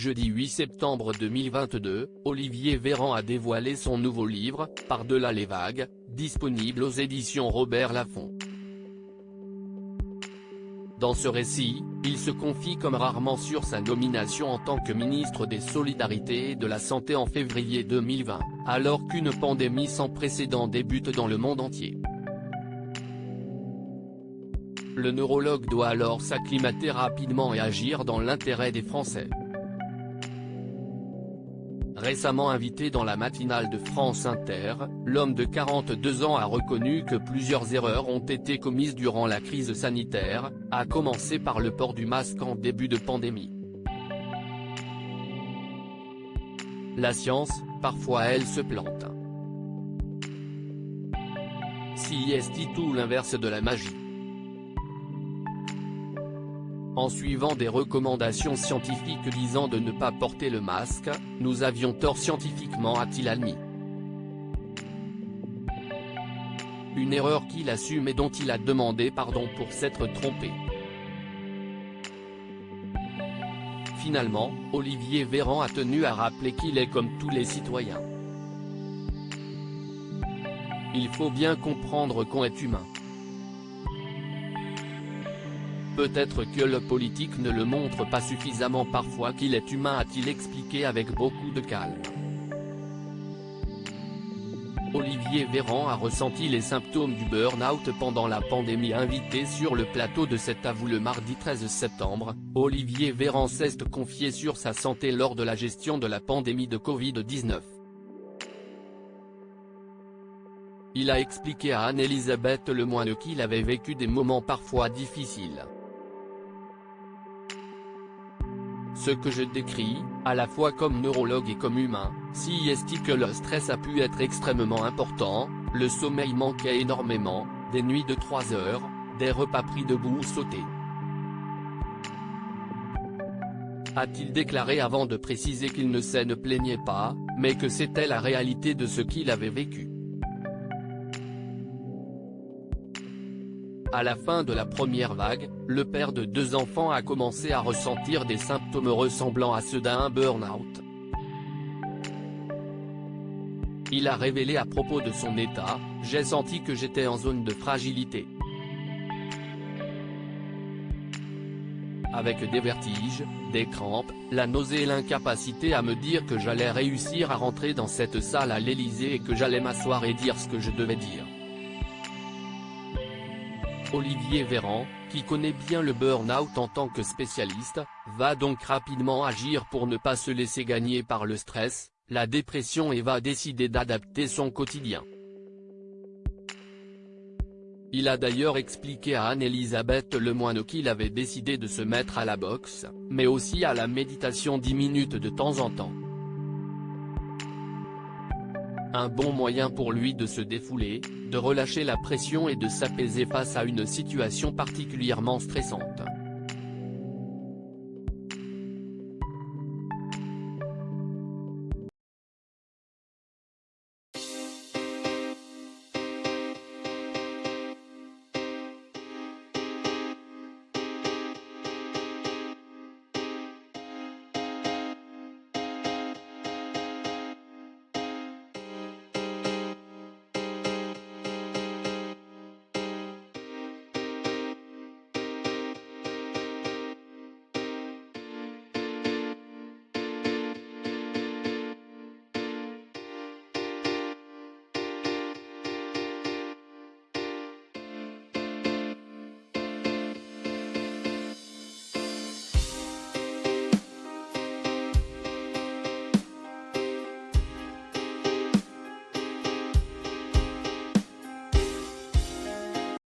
Jeudi 8 septembre 2022, Olivier Véran a dévoilé son nouveau livre, Par-delà les vagues, disponible aux éditions Robert Laffont. Dans ce récit, il se confie comme rarement sur sa nomination en tant que ministre des Solidarités et de la Santé en février 2020, alors qu'une pandémie sans précédent débute dans le monde entier. Le neurologue doit alors s'acclimater rapidement et agir dans l'intérêt des Français. Récemment invité dans la matinale de France Inter, l'homme de 42 ans a reconnu que plusieurs erreurs ont été commises durant la crise sanitaire, à commencer par le port du masque en début de pandémie. La science, parfois elle se plante. Si est tout l'inverse de la magie. En suivant des recommandations scientifiques disant de ne pas porter le masque, nous avions tort scientifiquement, a-t-il admis. Une erreur qu'il assume et dont il a demandé pardon pour s'être trompé. Finalement, Olivier Véran a tenu à rappeler qu'il est comme tous les citoyens. Il faut bien comprendre qu'on est humain. Peut-être que le politique ne le montre pas suffisamment parfois qu'il est humain, a-t-il expliqué avec beaucoup de calme. Olivier Véran a ressenti les symptômes du burn-out pendant la pandémie. Invité sur le plateau de C'est à vous le mardi 13 septembre, Olivier Véran s'est confié sur sa santé lors de la gestion de la pandémie de Covid-19. Il a expliqué à Anne-Elisabeth Lemoine qu'il avait vécu des moments parfois difficiles. Ce que je décris, à la fois comme neurologue et comme humain, si est que le stress a pu être extrêmement important, le sommeil manquait énormément, des nuits de 3 heures, des repas pris debout ou sautés. A-t-il déclaré avant de préciser qu'il ne plaignait pas, mais que c'était la réalité de ce qu'il avait vécu. À la fin de la première vague, le père de 2 enfants a commencé à ressentir des symptômes ressemblant à ceux d'un burn-out. Il a révélé à propos de son état, « J'ai senti que j'étais en zone de fragilité. Avec des vertiges, des crampes, la nausée et l'incapacité à me dire que j'allais réussir à rentrer dans cette salle à l'Élysée et que j'allais m'asseoir et dire ce que je devais dire. » Olivier Véran, qui connaît bien le burn-out en tant que spécialiste, va donc rapidement agir pour ne pas se laisser gagner par le stress, la dépression et va décider d'adapter son quotidien. Il a d'ailleurs expliqué à Anne-Elisabeth Lemoine qu'il avait décidé de se mettre à la boxe, mais aussi à la méditation 10 minutes de temps en temps. Un bon moyen pour lui de se défouler, de relâcher la pression et de s'apaiser face à une situation particulièrement stressante.